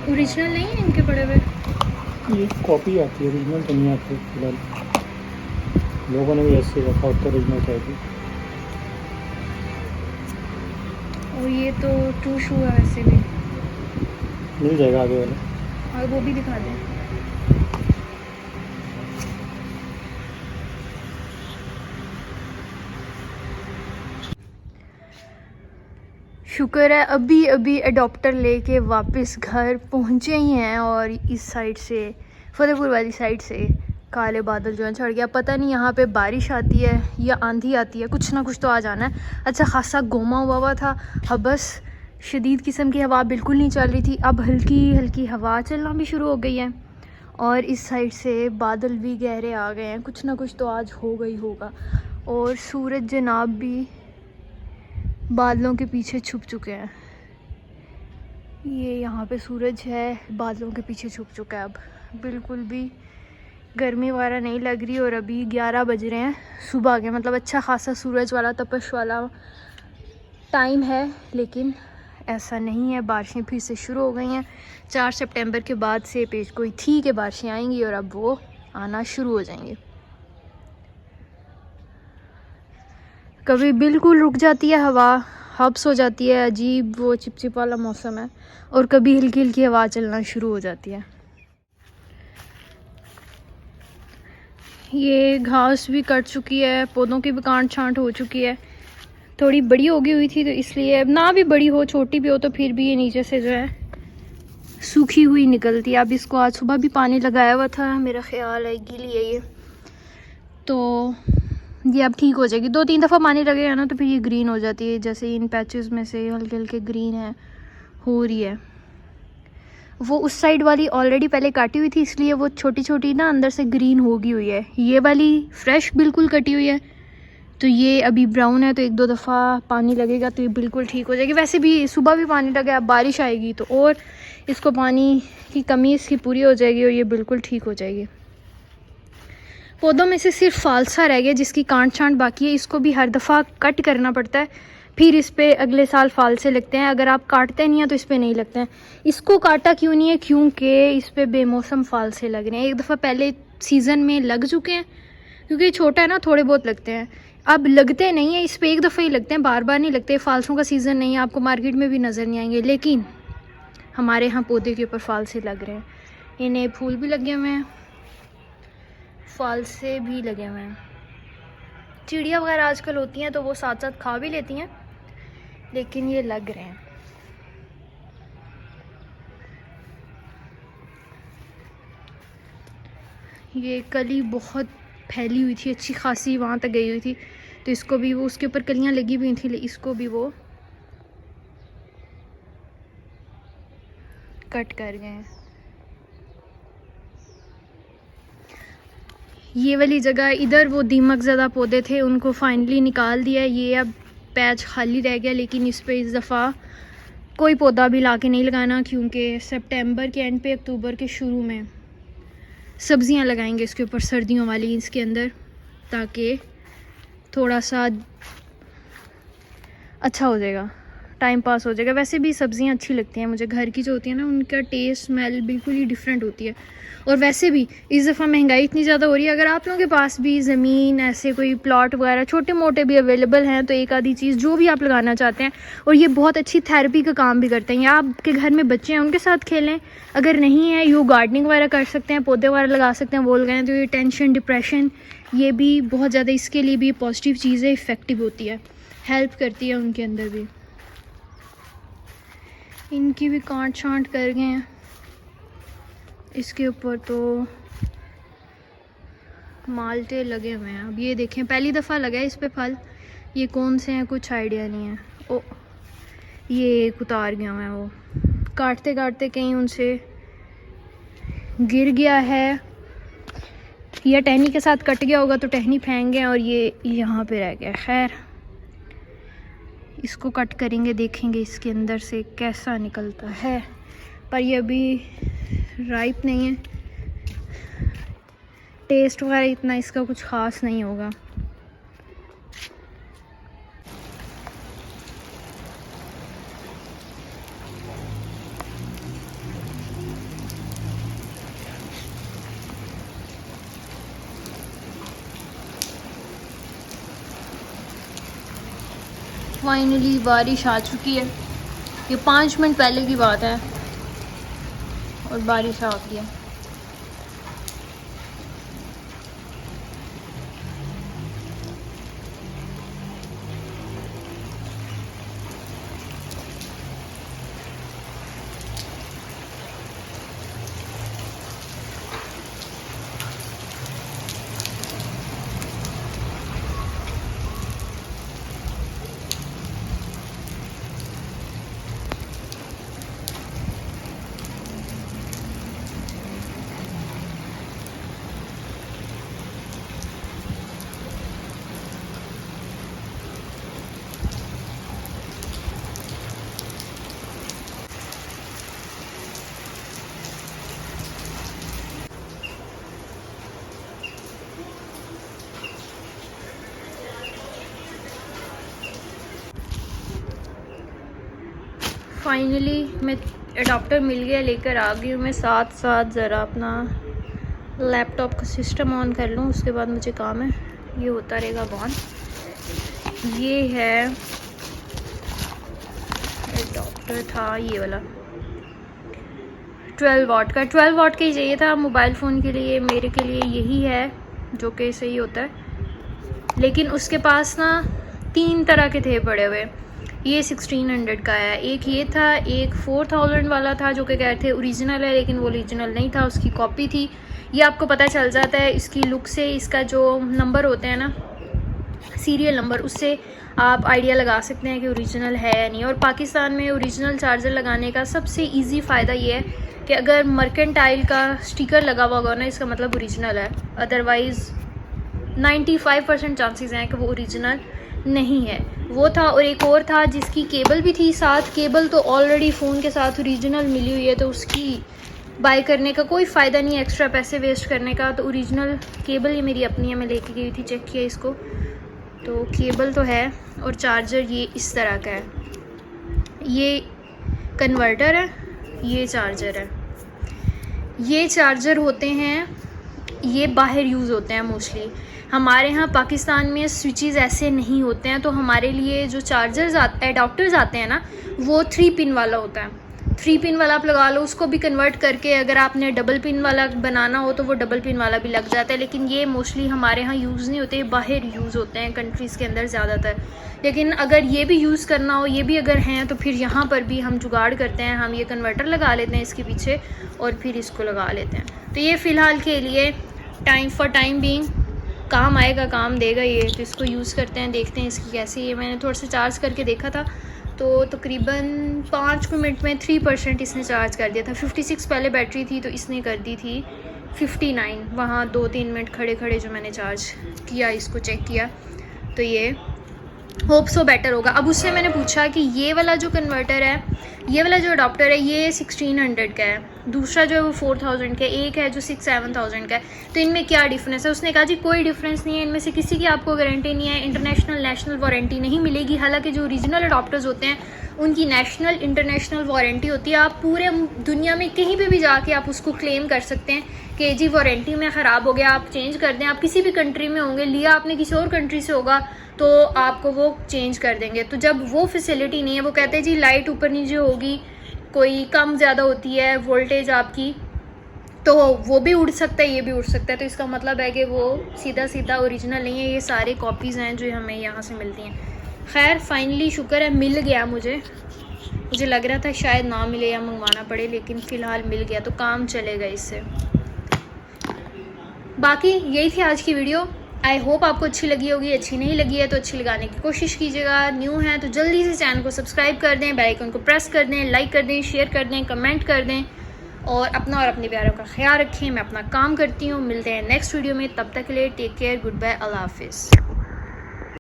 Original नहीं है इनके पड़े हुए? ये कॉपी आती है, ओरिजिनल तो नहीं आती फिलहाल। लोगों ने भी ऐसे रखा होता है ओरिजिनल टाइप। और ये तो ट्रू शू है वैसे भी। मिल जाएगा आगे वाला। और वो भी दिखा दें। शुक्र है अभी अभी अडॉप्टर लेके वापस घर पहुंचे ही हैं। और इस साइड से, फतेहपुर वाली साइड से काले बादल जो हैं छड़ गया। पता नहीं यहाँ पे बारिश आती है या आंधी आती है, कुछ ना कुछ तो आ जाना है। अच्छा खासा गोमा हुआ था। हाँ बस शदीद किस्म की हवा बिल्कुल नहीं चल रही थी, अब हल्की हल्की हवा चलना भी शुरू हो गई है। और इस साइड से बादल भी गहरे आ गए हैं, कुछ ना कुछ तो आज होगा ही होगा। और सूरज जनाब भी बादलों के पीछे छुप चुके हैं। ये यहाँ पे सूरज है, बादलों के पीछे छुप चुका है। अब बिल्कुल भी गर्मी वगैरह नहीं लग रही। और अभी 11 बज रहे हैं सुबह के, मतलब अच्छा खासा सूरज वाला तपश वाला टाइम है। लेकिन ऐसा नहीं है, बारिशें फिर से शुरू हो गई हैं। 4 सितंबर के बाद से पेश गोई थी कि बारिशें आएंगी और अब वो आना शुरू हो जाएंगी। कभी बिल्कुल रुक जाती है हवा, हब्स हो जाती है, अजीब वो चिपचिप वाला मौसम है। और कभी हल्की हल्की हवा चलना शुरू हो जाती है। ये घास भी कट चुकी है, पौधों की भी कांट छांट हो चुकी है। थोड़ी बड़ी हो गई हुई थी तो इसलिए, ना भी बड़ी हो छोटी भी हो तो फिर भी ये नीचे से जो है सूखी हुई निकलती है। अब इसको आज सुबह भी पानी लगाया हुआ था, मेरा ख्याल है गीली है ये, तो ये अब ठीक हो जाएगी। 2-3 दफ़ा पानी लगेगा ना तो फिर ये ग्रीन हो जाती है। जैसे इन पैचेस में से हल्के हल्के ग्रीन है हो रही है। वो उस साइड वाली ऑलरेडी पहले काटी हुई थी, इसलिए वो छोटी छोटी ना अंदर से ग्रीन होगी हुई है। ये वाली फ्रेश बिल्कुल कटी हुई है, तो ये अभी ब्राउन है। तो 1-2 दफ़ा पानी लगेगा तो ये बिल्कुल ठीक हो जाएगी। वैसे भी सुबह भी पानी लगा, अब बारिश आएगी तो और इसको पानी की कमी इसकी पूरी हो जाएगी और ये बिल्कुल ठीक हो जाएगी। पौधों में से सिर्फ फालसा रह गया जिसकी कांट छांट बाकी है। इसको भी हर दफ़ा कट करना पड़ता है, फिर इस पे अगले साल फालसे लगते हैं। अगर आप काटते नहीं हैं तो इस पे नहीं लगते हैं। इसको काटा क्यों नहीं है, क्योंकि इस पे बेमौसम फालसे लग रहे हैं। एक दफ़ा पहले सीज़न में लग चुके हैं, क्योंकि ये छोटा है ना, थोड़े बहुत लगते हैं। अब लगते नहीं है, इस पे एक दफ़ा ही लगते हैं, बार बार नहीं लगते। फालसों का सीज़न नहीं है, आपको मार्केट में भी नज़र नहीं आएंगे। लेकिन हमारे यहाँ पौधे के ऊपर फालसे लग रहे हैं। इन्हें फूल भी लगे हुए हैं, फालसे भी लगे हुए हैं। चिड़िया वगैरह आजकल होती हैं तो वो साथ साथ खा भी लेती हैं, लेकिन ये लग रहे हैं। ये कली बहुत फैली हुई थी, अच्छी खासी वहाँ तक गई हुई थी, तो इसको भी वो, उसके ऊपर कलियाँ लगी हुई थी, इसको भी वो कट कर गए हैं। ये वाली जगह इधर वो दीमक ज़्यादा पौधे थे, उनको फाइनली निकाल दिया। ये अब पैच खाली रह गया, लेकिन इस पे इस दफ़ा कोई पौधा भी ला के नहीं लगाना, क्योंकि सितंबर के एंड पे अक्टूबर के शुरू में सब्ज़ियां लगाएंगे इसके ऊपर, सर्दियों वाली इसके अंदर, ताकि थोड़ा सा अच्छा हो जाएगा, टाइम पास हो जाएगा। वैसे भी सब्ज़ियां अच्छी लगती हैं मुझे, घर की जो होती है ना उनका टेस्ट स्मेल बिल्कुल ही डिफरेंट होती है। और वैसे भी इस दफ़ा महंगाई इतनी ज़्यादा हो रही है, अगर आप लोगों के पास भी ज़मीन ऐसे कोई प्लॉट वगैरह छोटे मोटे भी अवेलेबल हैं तो एक आधी चीज़ जो भी आप लगाना चाहते हैं, और ये बहुत अच्छी थेरेपी का काम भी करते हैं। या आपके घर में बच्चे हैं उनके साथ खेलें, अगर नहीं है यू गार्डनिंग वगैरह कर सकते हैं, पौधे वगैरह लगा सकते हैं, वो लगाएं। तो ये टेंशन डिप्रेशन ये भी बहुत ज़्यादा, इसके लिए भी पॉजिटिव चीज़ें इफ़ेक्टिव होती है, हेल्प करती है उनके अंदर भी। इनकी भी कांट छांट कर गए हैं इसके ऊपर, तो माल्टे लगे हुए हैं। अब ये देखें पहली दफ़ा लगा है इस पे फल, ये कौन से हैं कुछ आइडिया नहीं है। ओ ये एक उतार गया है, वो काटते काटते कहीं उनसे गिर गया है या टहनी के साथ कट गया होगा तो टहनी फेंक गए और ये यहाँ पे रह गया। खैर इसको कट करेंगे, देखेंगे इसके अंदर से कैसा निकलता है। पर ये अभी राइप नहीं है, टेस्ट वगैरह इतना इसका कुछ ख़ास नहीं होगा। फाइनली बारिश आ चुकी है। ये 5 मिनट पहले की बात है और बारिश आ गई है। फाइनली मैं अडॉप्टर मिल गया, लेकर आ गई हूँ मैं। साथ साथ ज़रा अपना लैपटॉप का सिस्टम ऑन कर लूँ, उसके बाद मुझे काम है। ये होता रहेगा ऑन। ये है अडॉप्टर, था ये वाला 12 वाट का। 12 वाट का ही चाहिए था मोबाइल फ़ोन के लिए, मेरे के लिए यही है जो कि सही होता है। लेकिन उसके पास ना 3 तरह के थे पड़े हुए। ये 1600 का है, एक ये था, एक 4000 वाला था जो कि कह रहे थे ओरिजिनल है, लेकिन वो ओरिजिनल नहीं था, उसकी कॉपी थी। ये आपको पता चल जाता है इसकी लुक से, इसका जो नंबर होते हैं ना, सीरियल नंबर, उससे आप आइडिया लगा सकते हैं कि ओरिजिनल है या नहीं। और पाकिस्तान में ओरिजिनल चार्जर लगाने का सबसे ईजी फ़ायदा ये है कि अगर मर्केंटाइल का स्टिकर लगा हुआ होगा ना, इसका मतलब ओरिजिनल है। अदरवाइज़ 95% चांसेस हैं कि वो ओरिजिनल नहीं है। वो था, और एक और था जिसकी केबल भी थी साथ। केबल तो ऑलरेडी फ़ोन के साथ ओरिजिनल मिली हुई है, तो उसकी बाय करने का कोई फ़ायदा नहीं है, एक्स्ट्रा पैसे वेस्ट करने का। तो ओरिजिनल केबल ये मेरी अपनी है, मैं लेके गई थी, चेक किया इसको, तो केबल तो है। और चार्जर ये इस तरह का है, ये कन्वर्टर है, ये चार्जर है। ये चार्जर होते हैं, ये बाहर यूज़ होते हैं मोस्टली। हमारे यहाँ पाकिस्तान में स्विचेस ऐसे नहीं होते हैं, तो हमारे लिए जो चार्जर्स एडाप्टर्स आते हैं ना, वो 3 पिन वाला होता है। 3 पिन वाला आप लगा लो, उसको भी कन्वर्ट करके अगर आपने डबल पिन वाला बनाना हो तो वो डबल पिन वाला भी लग जाता है। लेकिन ये मोस्टली हमारे यहाँ यूज़ नहीं होते, बाहर यूज़ होते हैं कंट्रीज़ के अंदर ज़्यादातर। लेकिन अगर ये भी यूज़ करना हो, ये भी अगर हैं, तो फिर यहाँ पर भी हम जुगाड़ करते हैं, हम ये कन्वर्टर लगा लेते हैं इसके पीछे और फिर इसको लगा लेते हैं। तो ये फ़िलहाल के लिए टाइम बीइंग काम आएगा, काम देगा ये, तो इसको यूज़ करते हैं, देखते हैं इसकी कैसी है। मैंने थोड़ा सा चार्ज करके देखा था, तो तकरीबन 5 मिनट में 3% इसने चार्ज कर दिया था। 56 पहले बैटरी थी, तो इसने कर दी थी 59। वहाँ 2-3 मिनट खड़े खड़े जो मैंने चार्ज किया, इसको चेक किया, तो ये होप सो बेटर होगा। अब उससे मैंने पूछा कि ये वाला जो कन्वर्टर है, ये वाला जो अडॉप्टर है, ये 1600 का है, दूसरा जो है वो 4000 का है, एक है जो 6-7,000 का है, तो इनमें क्या डिफरेंस है? उसने कहा जी कोई डिफरेंस नहीं है, इनमें से किसी की आपको गारंटी नहीं है, इंटरनेशनल नेशनल वारंटी नहीं मिलेगी। हालांकि जो ओरिजिनल अडॉप्टर्स होते हैं उनकी नेशनल इंटरनेशनल वारंटी होती है। आप पूरे दुनिया में कहीं पे भी जाके आप उसको क्लेम कर सकते हैं कि जी वारंटी में ख़राब हो गया, आप चेंज कर दें। आप किसी भी कंट्री में होंगे, लिया आपने किसी और कंट्री से होगा, तो आपको वो चेंज कर देंगे। तो जब वो फैसिलिटी नहीं है, वो कहते हैं जी लाइट ऊपर नीचे होगी, कोई कम ज़्यादा होती है वोल्टेज आपकी, तो वो भी उड़ सकता है, ये भी उड़ सकता है। तो इसका मतलब है कि वो सीधा सीधा ओरिजिनल नहीं है, ये सारे कॉपीज़ हैं जो हमें यहाँ से मिलती हैं। खैर फाइनली शुक्र है मिल गया मुझे लग रहा था शायद ना मिले या मंगवाना पड़े, लेकिन फ़िलहाल मिल गया, तो काम चलेगा इससे। बाकी यही थी आज की वीडियो। आई होप आपको अच्छी लगी होगी। अच्छी नहीं लगी है तो अच्छी लगाने की कोशिश कीजिएगा। न्यू है तो जल्दी से चैनल को सब्सक्राइब कर दें, बेल आइकन को प्रेस कर दें, लाइक कर दें, शेयर कर दें, कमेंट कर दें, और अपना और अपने प्यारों का ख्याल रखें। मैं अपना काम करती हूँ, मिलते हैं नेक्स्ट वीडियो में, तब तक के लिए टेक केयर, गुड बाय, अल्लाह हाफिज़।